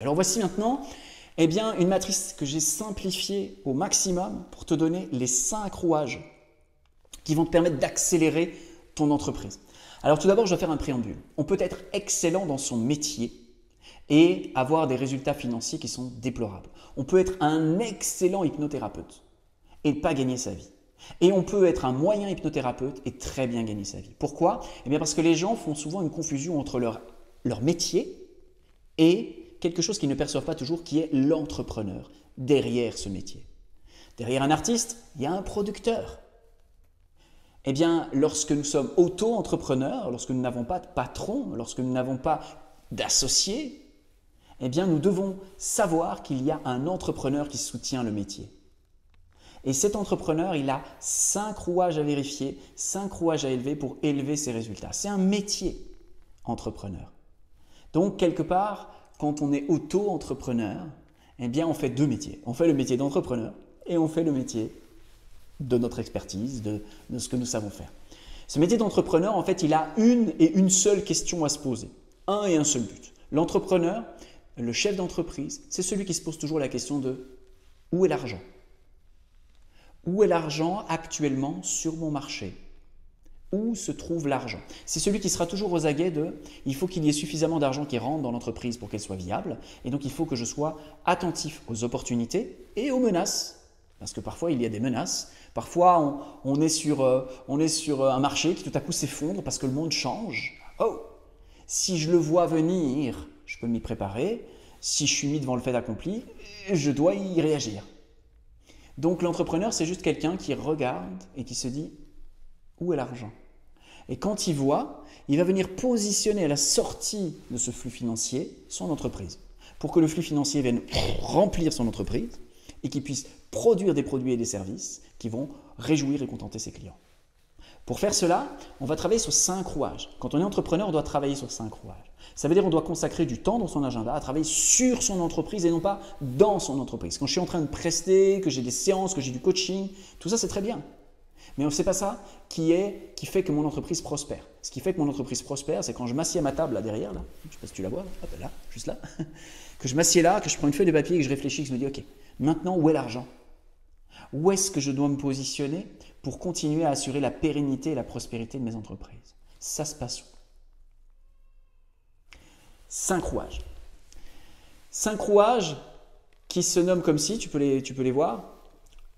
Alors voici maintenant une matrice que j'ai simplifiée au maximum pour te donner les 5 rouages qui vont te permettre d'accélérer ton entreprise. Alors tout d'abord, je vais faire un préambule. On peut être excellent dans son métier et avoir des résultats financiers qui sont déplorables. On peut être un excellent hypnothérapeute et ne pas gagner sa vie. Et on peut être un moyen hypnothérapeute et très bien gagner sa vie. Pourquoi? Eh bien parce que les gens font souvent une confusion entre leur métier et quelque chose qu'ils ne perçoivent pas toujours, qui est l'entrepreneur derrière ce métier. Derrière un artiste, il y a un producteur. Eh bien, lorsque nous sommes auto-entrepreneurs, lorsque nous n'avons pas de patron, lorsque nous n'avons pas d'associé, eh bien, nous devons savoir qu'il y a un entrepreneur qui soutient le métier. Et cet entrepreneur, il a 5 rouages à vérifier, 5 rouages à élever pour élever ses résultats. C'est un métier, entrepreneur. Donc, quelque part, quand on est auto-entrepreneur, eh bien, on fait 2 métiers. On fait le métier d'entrepreneur et on fait le métier de notre expertise, de ce que nous savons faire. Ce métier d'entrepreneur, en fait, il a une seule question à se poser. Un et un seul but. L'entrepreneur, le chef d'entreprise, c'est celui qui se pose toujours la question de où est l'argent? Où est l'argent actuellement sur mon marché? Où se trouve l'argent? C'est celui qui sera toujours aux aguets de « il faut qu'il y ait suffisamment d'argent qui rentre dans l'entreprise pour qu'elle soit viable et donc il faut que je sois attentif aux opportunités et aux menaces ». Parce que parfois il y a des menaces, parfois on est sur un marché qui tout à coup s'effondre parce que le monde change. Oh, si je le vois venir, je peux m'y préparer. Si je suis mis devant le fait accompli, je dois y réagir. Donc l'entrepreneur, c'est juste quelqu'un qui regarde et qui se dit « où est l'argent ?» Et quand il voit, il va venir positionner à la sortie de ce flux financier son entreprise pour que le flux financier vienne remplir son entreprise et qu'il puisse produire des produits et des services qui vont réjouir et contenter ses clients. Pour faire cela, on va travailler sur 5 rouages. Quand on est entrepreneur, on doit travailler sur 5 rouages. Ça veut dire qu'on doit consacrer du temps dans son agenda à travailler sur son entreprise et non pas dans son entreprise. Quand je suis en train de prester, que j'ai des séances, que j'ai du coaching, tout ça c'est très bien. Mais ce n'est pas ça qui fait que mon entreprise prospère. Ce qui fait que mon entreprise prospère, c'est quand je m'assieds à ma table là derrière, là, je ne sais pas si tu la vois, là, juste là, que je m'assieds là, que je prends une feuille de papier et que je réfléchis, que je me dis ok, maintenant où est l'argent? Où est-ce que je dois me positionner pour continuer à assurer la pérennité et la prospérité de mes entreprises? Ça se passe où? 5 rouages. 5 rouages qui se nomment comme si, tu peux les voir,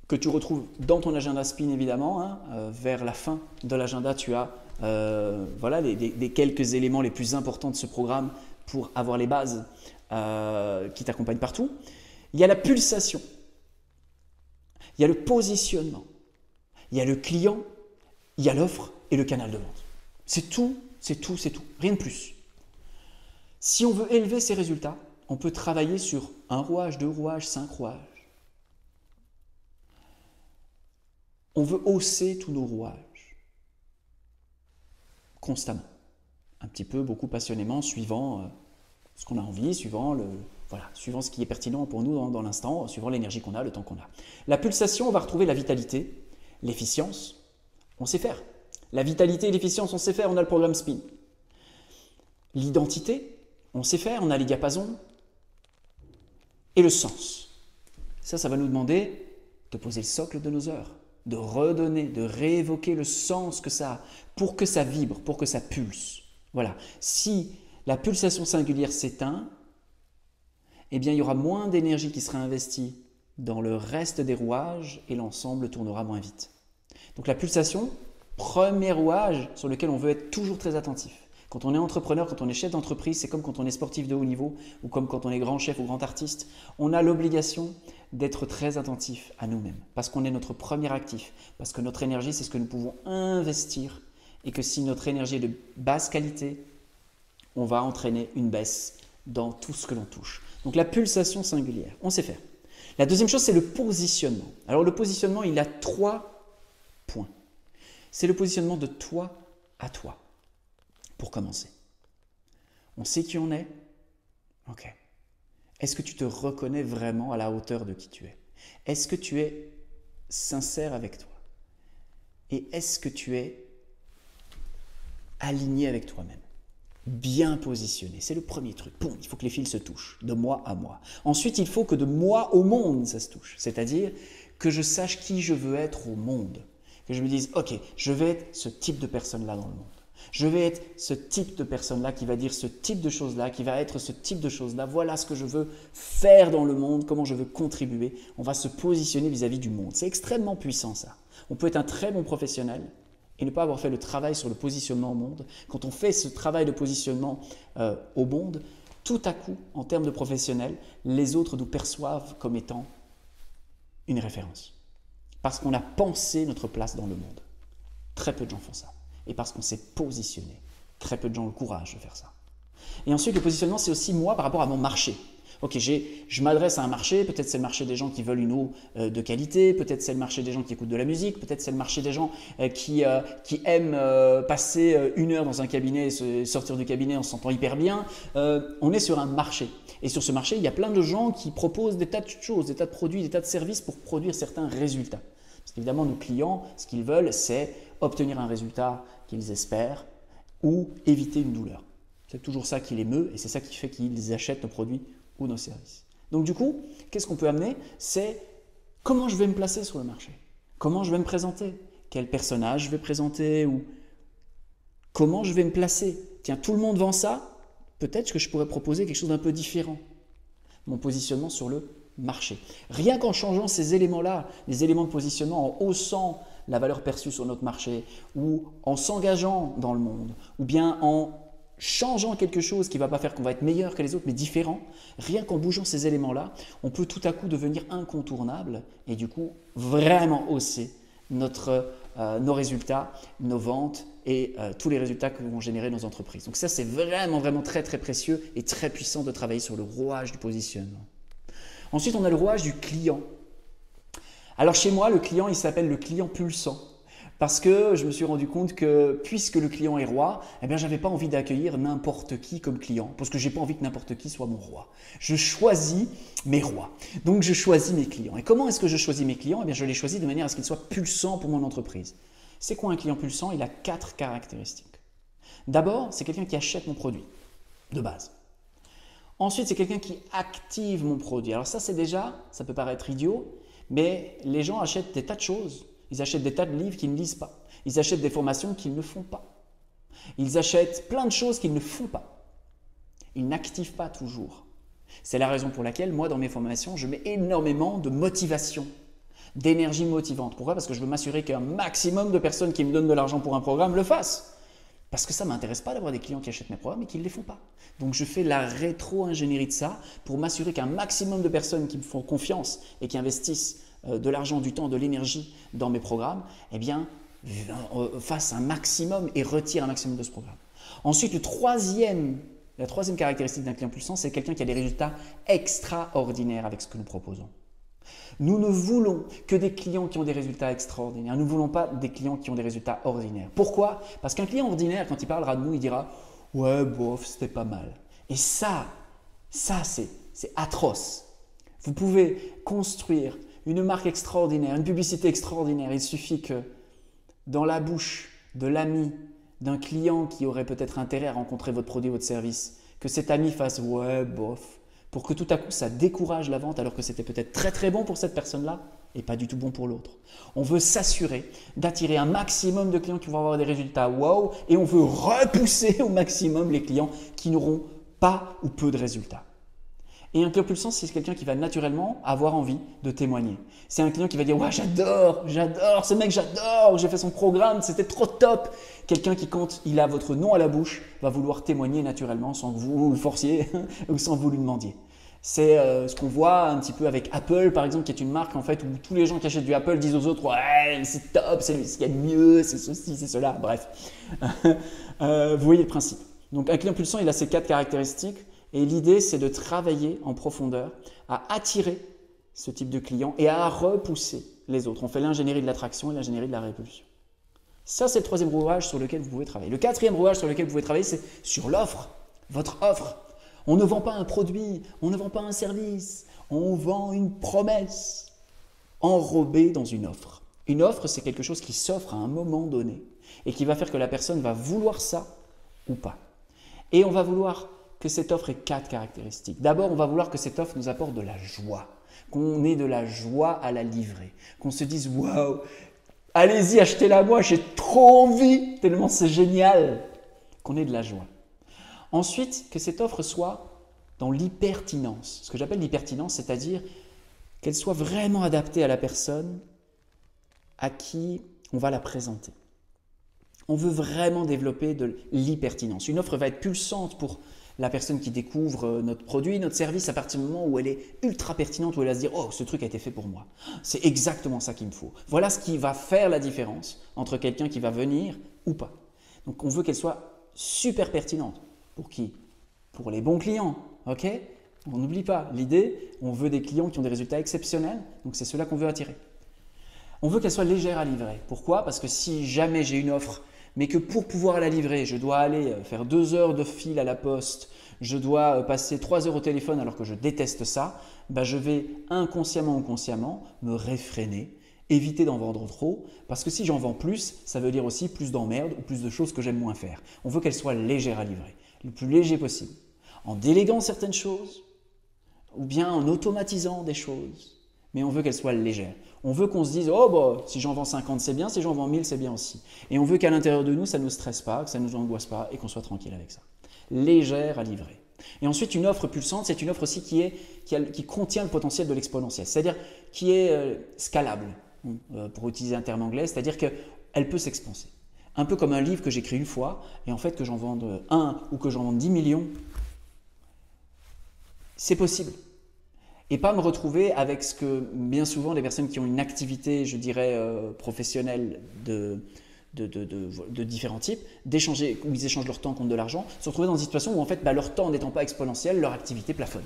que tu retrouves dans ton agenda spin évidemment. Vers la fin de l'agenda, tu as les quelques éléments les plus importants de ce programme pour avoir les bases qui t'accompagnent partout. Il y a la pulsation, il y a le positionnement, il y a le client, il y a l'offre et le canal de vente. C'est tout, rien de plus. Si on veut élever ses résultats, on peut travailler sur 1 rouage, 2 rouages, 5 rouages. On veut hausser tous nos rouages, constamment, un petit peu, beaucoup passionnément, suivant ce qu'on a envie, suivant ce qui est pertinent pour nous dans l'instant, suivant l'énergie qu'on a, le temps qu'on a. La pulsation, on va retrouver la vitalité, l'efficience, on sait faire. La vitalité et l'efficience, on sait faire, on a le programme SPIN. L'identité, on sait faire, on a les diapasons. Et le sens. Ça va nous demander de poser le socle de nos heures, de redonner, de réévoquer le sens que ça a, pour que ça vibre, pour que ça pulse. Voilà. Si la pulsation singulière s'éteint, eh bien, il y aura moins d'énergie qui sera investie dans le reste des rouages et l'ensemble tournera moins vite. Donc la pulsation, premier rouage sur lequel on veut être toujours très attentif. Quand on est entrepreneur, quand on est chef d'entreprise, c'est comme quand on est sportif de haut niveau ou comme quand on est grand chef ou grand artiste. On a l'obligation d'être très attentif à nous-mêmes parce qu'on est notre premier actif, parce que notre énergie, c'est ce que nous pouvons investir et que si notre énergie est de basse qualité, on va entraîner une baisse dans tout ce que l'on touche. Donc la pulsation singulière, on sait faire. La deuxième chose, c'est le positionnement. Alors le positionnement, il a 3 points. C'est le positionnement de toi à toi. Pour commencer, on sait qui on est? Ok. Est-ce que tu te reconnais vraiment à la hauteur de qui tu es? Est-ce que tu es sincère avec toi? Et est-ce que tu es aligné avec toi-même? bien positionné. C'est le premier truc. Boum, il faut que les fils se touchent, de moi à moi. Ensuite, il faut que de moi au monde, ça se touche. C'est-à-dire que je sache qui je veux être au monde. Que je me dise, ok, je vais être ce type de personne-là dans le monde. Je vais être ce type de personne-là qui va dire ce type de choses-là, qui va être ce type de choses-là. Voilà ce que je veux faire dans le monde, comment je veux contribuer. On va se positionner vis-à-vis du monde. C'est extrêmement puissant ça. On peut être un très bon professionnel et ne pas avoir fait le travail sur le positionnement au monde. Quand on fait ce travail de positionnement au monde, tout à coup, en termes de professionnel, les autres nous perçoivent comme étant une référence. Parce qu'on a pensé notre place dans le monde. Très peu de gens font ça. Et parce qu'on s'est positionné. Très peu de gens ont le courage de faire ça. Et ensuite, le positionnement, c'est aussi moi par rapport à mon marché. Ok, je m'adresse à un marché, peut-être c'est le marché des gens qui veulent une eau de qualité, peut-être c'est le marché des gens qui écoutent de la musique, peut-être c'est le marché des gens qui aiment passer 1 heure dans un cabinet et sortir du cabinet en se sentant hyper bien. On est sur un marché. Et sur ce marché, il y a plein de gens qui proposent des tas de choses, des tas de produits, des tas de services pour produire certains résultats. Parce qu'évidemment, nos clients, ce qu'ils veulent, c'est obtenir un résultat qu'ils espèrent ou éviter une douleur. C'est toujours ça qui les meut et c'est ça qui fait qu'ils achètent nos produits ou nos services. Donc du coup, qu'est-ce qu'on peut amener? C'est comment je vais me placer sur le marché? Comment je vais me présenter? Quel personnage je vais présenter? Ou comment je vais me placer? Tiens, tout le monde vend ça, peut-être que je pourrais proposer quelque chose d'un peu différent. Mon positionnement sur le marché. Rien qu'en changeant ces éléments-là, les éléments de positionnement, en haussant la valeur perçue sur notre marché, ou en s'engageant dans le monde, ou bien en changeant quelque chose qui ne va pas faire qu'on va être meilleur que les autres, mais différent, rien qu'en bougeant ces éléments-là, on peut tout à coup devenir incontournable et du coup vraiment hausser nos résultats, nos ventes et tous les résultats que vont générer nos entreprises. Donc ça, c'est vraiment très très précieux et très puissant de travailler sur le rouage du positionnement. Ensuite, on a le rouage du client. Alors chez moi, le client, il s'appelle le client pulsant. Parce que je me suis rendu compte que puisque le client est roi, eh bien, je n'avais pas envie d'accueillir n'importe qui comme client. Parce que je n'ai pas envie que n'importe qui soit mon roi. Je choisis mes rois. Donc, je choisis mes clients. Et comment est-ce que je choisis mes clients? Eh bien, je les choisis de manière à ce qu'ils soient pulsants pour mon entreprise. C'est quoi un client pulsant? Il a 4 caractéristiques. D'abord, c'est quelqu'un qui achète mon produit, de base. Ensuite, c'est quelqu'un qui active mon produit. Alors ça, c'est déjà, ça peut paraître idiot, mais les gens achètent des tas de choses. Ils achètent des tas de livres qu'ils ne lisent pas. Ils achètent des formations qu'ils ne font pas. Ils achètent plein de choses qu'ils ne font pas. Ils n'activent pas toujours. C'est la raison pour laquelle, moi, dans mes formations, je mets énormément de motivation, d'énergie motivante. Pourquoi? Parce que je veux m'assurer qu'un maximum de personnes qui me donnent de l'argent pour un programme le fassent. Parce que ça ne m'intéresse pas d'avoir des clients qui achètent mes programmes et qui ne les font pas. Donc, je fais la rétro-ingénierie de ça pour m'assurer qu'un maximum de personnes qui me font confiance et qui investissent de l'argent, du temps, de l'énergie dans mes programmes, eh bien, fassent un maximum et retirent un maximum de ce programme. Ensuite, la troisième caractéristique d'un client puissant, c'est quelqu'un qui a des résultats extraordinaires avec ce que nous proposons. Nous ne voulons que des clients qui ont des résultats extraordinaires. Nous ne voulons pas des clients qui ont des résultats ordinaires. Pourquoi? Parce qu'un client ordinaire, quand il parlera de nous, il dira « Ouais, bof, c'était pas mal ». Et ça c'est atroce. Vous pouvez construire une marque extraordinaire, une publicité extraordinaire. Il suffit que dans la bouche de l'ami d'un client qui aurait peut-être intérêt à rencontrer votre produit, votre service, que cet ami fasse « Ouais, bof », pour que tout à coup ça décourage la vente alors que c'était peut-être très très bon pour cette personne-là et pas du tout bon pour l'autre. On veut s'assurer d'attirer un maximum de clients qui vont avoir des résultats wow et on veut repousser au maximum les clients qui n'auront pas ou peu de résultats. Et un client pulsant, c'est quelqu'un qui va naturellement avoir envie de témoigner. C'est un client qui va dire « Ouais, j'adore, ce mec, j'adore, j'ai fait son programme, c'était trop top ». Quelqu'un qui, quand il a votre nom à la bouche, va vouloir témoigner naturellement sans que vous le forciez ou sans que vous lui demandiez. C'est ce qu'on voit un petit peu avec Apple, par exemple, qui est une marque en fait où tous les gens qui achètent du Apple disent aux autres « Ouais, c'est top, c'est ce qu'il y a de mieux, c'est ceci, c'est cela ». Bref, vous voyez le principe. Donc un client pulsant, il a ces 4 caractéristiques. Et l'idée, c'est de travailler en profondeur à attirer ce type de client et à repousser les autres. On fait l'ingénierie de l'attraction et l'ingénierie de la répulsion. Ça, c'est le troisième rouage sur lequel vous pouvez travailler. Le quatrième rouage sur lequel vous pouvez travailler, c'est sur l'offre, votre offre. On ne vend pas un produit, on ne vend pas un service, on vend une promesse enrobée dans une offre. Une offre, c'est quelque chose qui s'offre à un moment donné et qui va faire que la personne va vouloir ça ou pas. Et on va vouloir que cette offre ait 4 caractéristiques. D'abord, on va vouloir que cette offre nous apporte de la joie, qu'on ait de la joie à la livrer, qu'on se dise « Waouh, allez-y, achetez-la moi, j'ai trop envie, tellement c'est génial !» Qu'on ait de la joie. Ensuite, que cette offre soit dans l'hypertinence. Ce que j'appelle l'hypertinence, c'est-à-dire qu'elle soit vraiment adaptée à la personne à qui on va la présenter. On veut vraiment développer de l'hypertinence. Une offre va être pulsante pour la personne qui découvre notre produit, notre service, à partir du moment où elle est ultra pertinente, où elle va se dire « Oh, ce truc a été fait pour moi. C'est exactement ça qu'il me faut. » Voilà ce qui va faire la différence entre quelqu'un qui va venir ou pas. Donc, on veut qu'elle soit super pertinente. Pour qui? Pour les bons clients. Ok? On n'oublie pas l'idée, on veut des clients qui ont des résultats exceptionnels, donc c'est ceux-là qu'on veut attirer. On veut qu'elle soit légère à livrer. Pourquoi? Parce que si jamais j'ai une offre, mais que pour pouvoir la livrer, je dois aller faire 2 heures de fil à la poste, je dois passer 3 heures au téléphone alors que je déteste ça, ben je vais inconsciemment ou consciemment me réfréner, éviter d'en vendre trop, parce que si j'en vends plus, ça veut dire aussi plus d'emmerdes ou plus de choses que j'aime moins faire. On veut qu'elle soit légère à livrer, le plus léger possible, en déléguant certaines choses ou bien en automatisant des choses, mais on veut qu'elle soit légère. On veut qu'on se dise « Oh, bah, si j'en vends 50, c'est bien, si j'en vends 1000, c'est bien aussi. » Et on veut qu'à l'intérieur de nous, ça ne nous stresse pas, que ça ne nous angoisse pas et qu'on soit tranquille avec ça. Légère à livrer. Et ensuite, une offre pulsante, c'est une offre aussi qui contient le potentiel de l'exponentiel, c'est-à-dire qui est scalable, pour utiliser un terme anglais, c'est-à-dire qu'elle peut s'expanser. Un peu comme un livre que j'écris une fois, et en fait que j'en vende 1 ou que j'en vende 10 millions, c'est possible. Et pas me retrouver avec ce que bien souvent les personnes qui ont une activité, je dirais, professionnelle de différents types, où ils échangent leur temps contre de l'argent, se retrouver dans une situation où en fait leur temps n'étant pas exponentiel, leur activité plafonne.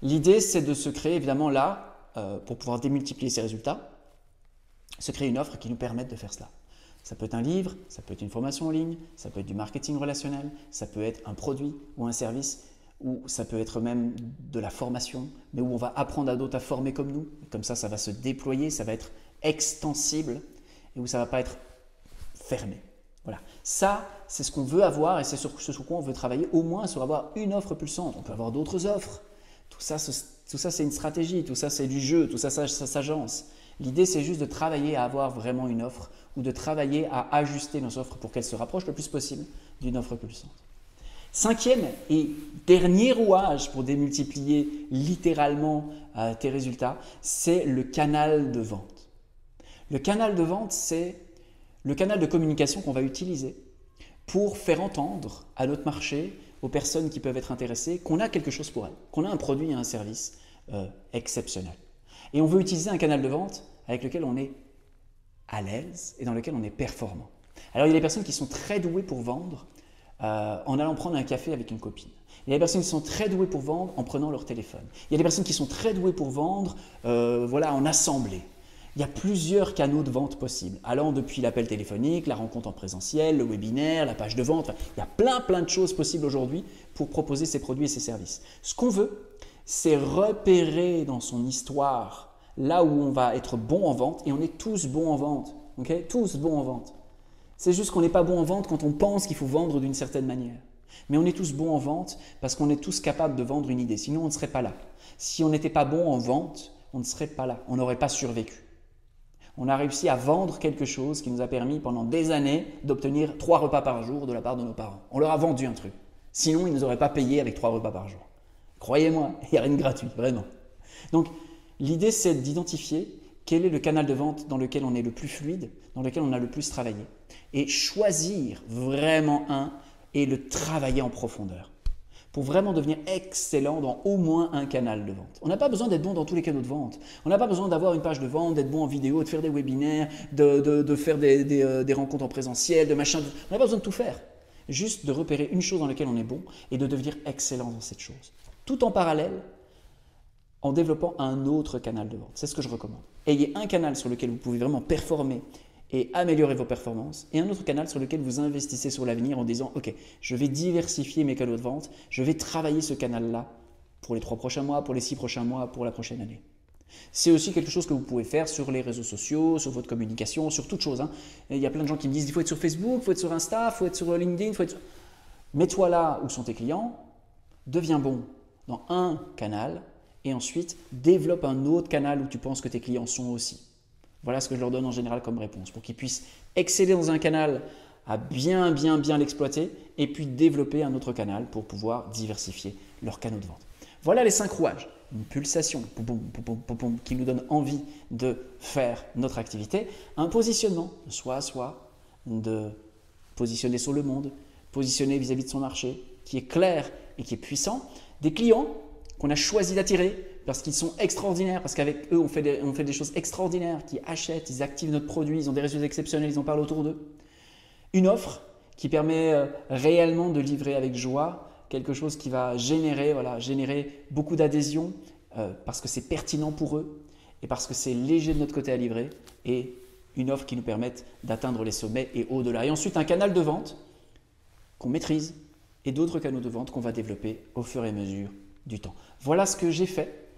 L'idée, c'est de se créer évidemment là, pour pouvoir démultiplier ses résultats, se créer une offre qui nous permette de faire cela. Ça peut être un livre, ça peut être une formation en ligne, ça peut être du marketing relationnel, ça peut être un produit ou un service, ou ça peut être même de la formation, mais où on va apprendre à d'autres à former comme nous. Comme ça va se déployer, ça va être extensible et où ça ne va pas être fermé. Voilà. Ça, c'est ce qu'on veut avoir et c'est sur quoi on veut travailler, au moins sur avoir une offre pulsante. On peut avoir d'autres offres. Tout ça, c'est une stratégie, tout ça, c'est du jeu, tout ça, ça s'agence. L'idée, c'est juste de travailler à avoir vraiment une offre ou de travailler à ajuster nos offres pour qu'elles se rapprochent le plus possible d'une offre pulsante. 5e et dernier rouage pour démultiplier littéralement tes résultats, c'est le canal de vente. Le canal de vente, c'est le canal de communication qu'on va utiliser pour faire entendre à notre marché, aux personnes qui peuvent être intéressées, qu'on a quelque chose pour elles, qu'on a un produit et un service exceptionnel. Et on veut utiliser un canal de vente avec lequel on est à l'aise et dans lequel on est performant. Alors il y a des personnes qui sont très douées pour vendre en allant prendre un café avec une copine. Il y a des personnes qui sont très douées pour vendre en prenant leur téléphone. Il y a des personnes qui sont très douées pour vendre en assemblée. Il y a plusieurs canaux de vente possibles, allant depuis l'appel téléphonique, la rencontre en présentiel, le webinaire, la page de vente. Il y a plein de choses possibles aujourd'hui pour proposer ses produits et ses services. Ce qu'on veut, c'est repérer dans son histoire là où on va être bon en vente, et on est tous bons en vente. Okay? Tous bons en vente. C'est juste qu'on n'est pas bon en vente quand on pense qu'il faut vendre d'une certaine manière. Mais on est tous bons en vente parce qu'on est tous capables de vendre une idée. Sinon, on ne serait pas là. Si on n'était pas bon en vente, on ne serait pas là. On n'aurait pas survécu. On a réussi à vendre quelque chose qui nous a permis pendant des années d'obtenir 3 repas par jour de la part de nos parents. On leur a vendu un truc. Sinon, ils ne nous auraient pas payé avec 3 repas par jour. Croyez-moi, il n'y a rien de gratuit, vraiment. Donc, l'idée, c'est d'identifier quel est le canal de vente dans lequel on est le plus fluide, dans lequel on a le plus travaillé. Et choisir vraiment un et le travailler en profondeur pour vraiment devenir excellent dans au moins un canal de vente. On n'a pas besoin d'être bon dans tous les canaux de vente. On n'a pas besoin d'avoir une page de vente, d'être bon en vidéo, de faire des webinaires, de faire des rencontres en présentiel, de machin. On n'a pas besoin de tout faire. Juste de repérer une chose dans laquelle on est bon et de devenir excellent dans cette chose. Tout en parallèle, en développant un autre canal de vente. C'est ce que je recommande. Ayez un canal sur lequel vous pouvez vraiment performer et améliorer vos performances, et un autre canal sur lequel vous investissez sur l'avenir en disant « Ok, je vais diversifier mes canaux de vente, je vais travailler ce canal-là pour les 3 prochains mois, pour les 6 prochains mois, pour la prochaine année. » C'est aussi quelque chose que vous pouvez faire sur les réseaux sociaux, sur votre communication, sur toute chose. Et il y a plein de gens qui me disent il faut être sur Facebook, il faut être sur Insta, il faut être sur LinkedIn. Mets-toi là où sont tes clients, deviens bon dans un canal et ensuite développe un autre canal où tu penses que tes clients sont aussi. Voilà ce que je leur donne en général comme réponse pour qu'ils puissent exceller dans un canal à bien l'exploiter et puis développer un autre canal pour pouvoir diversifier leurs canaux de vente. Voilà les 5 rouages. Une pulsation qui nous donne envie de faire notre activité, un positionnement de soi à soi, de positionner sur le monde, positionner vis-à-vis de son marché, qui est clair et qui est puissant, des clients qu'on a choisi d'attirer parce qu'ils sont extraordinaires, parce qu'avec eux on fait des choses extraordinaires, qui achètent, ils activent notre produit, ils ont des résultats exceptionnels, ils en parlent autour d'eux. Une offre qui permet réellement de livrer avec joie, quelque chose qui va générer beaucoup d'adhésion parce que c'est pertinent pour eux et parce que c'est léger de notre côté à livrer et une offre qui nous permette d'atteindre les sommets et au-delà. Et ensuite un canal de vente qu'on maîtrise et d'autres canaux de vente qu'on va développer au fur et à mesure du temps. Voilà ce que j'ai fait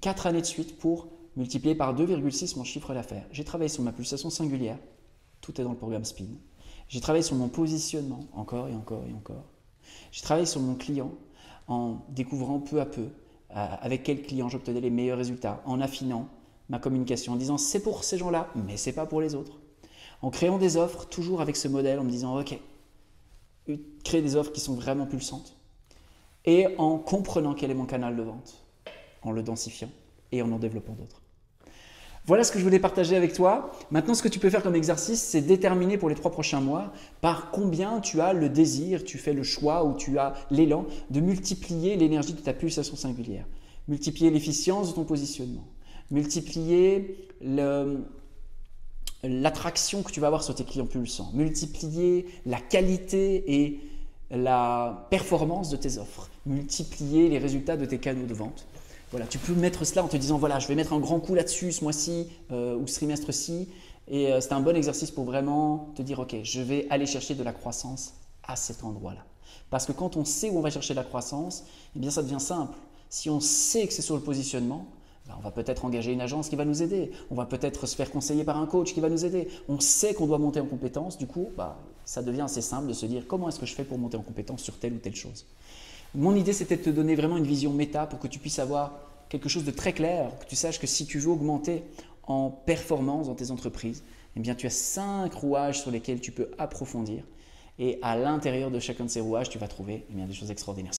4 années de suite pour multiplier par 2,6 mon chiffre d'affaires. J'ai travaillé sur ma pulsation singulière, tout est dans le programme SPIN. J'ai travaillé sur mon positionnement encore et encore et encore. J'ai travaillé sur mon client en découvrant peu à peu avec quel client j'obtenais les meilleurs résultats, en affinant ma communication, en disant c'est pour ces gens-là, mais ce n'est pas pour les autres. En créant des offres, toujours avec ce modèle, en me disant ok, créer des offres qui sont vraiment pulsantes et en comprenant quel est mon canal de vente, en le densifiant et en développant d'autres. Voilà ce que je voulais partager avec toi. Maintenant, ce que tu peux faire comme exercice, c'est déterminer pour les 3 prochains mois par combien tu as le désir, tu fais le choix ou tu as l'élan de multiplier l'énergie de ta pulsation singulière, multiplier l'efficience de ton positionnement, multiplier l'attraction que tu vas avoir sur tes clients pulsants, multiplier la qualité et la performance de tes offres, multiplier les résultats de tes canaux de vente. Voilà, tu peux mettre cela en te disant voilà, je vais mettre un grand coup là-dessus ce mois-ci ou ce trimestre-ci. Et c'est un bon exercice pour vraiment te dire ok, je vais aller chercher de la croissance à cet endroit-là. Parce que quand on sait où on va chercher de la croissance, eh bien ça devient simple. Si on sait que c'est sur le positionnement, on va peut-être engager une agence qui va nous aider. On va peut-être se faire conseiller par un coach qui va nous aider. On sait qu'on doit monter en compétence. Du coup, ça devient assez simple de se dire comment est-ce que je fais pour monter en compétence sur telle ou telle chose. Mon idée, c'était de te donner vraiment une vision méta pour que tu puisses avoir quelque chose de très clair, que tu saches que si tu veux augmenter en performance dans tes entreprises, eh bien, tu as 5 rouages sur lesquels tu peux approfondir. Et à l'intérieur de chacun de ces rouages, tu vas trouver des choses extraordinaires.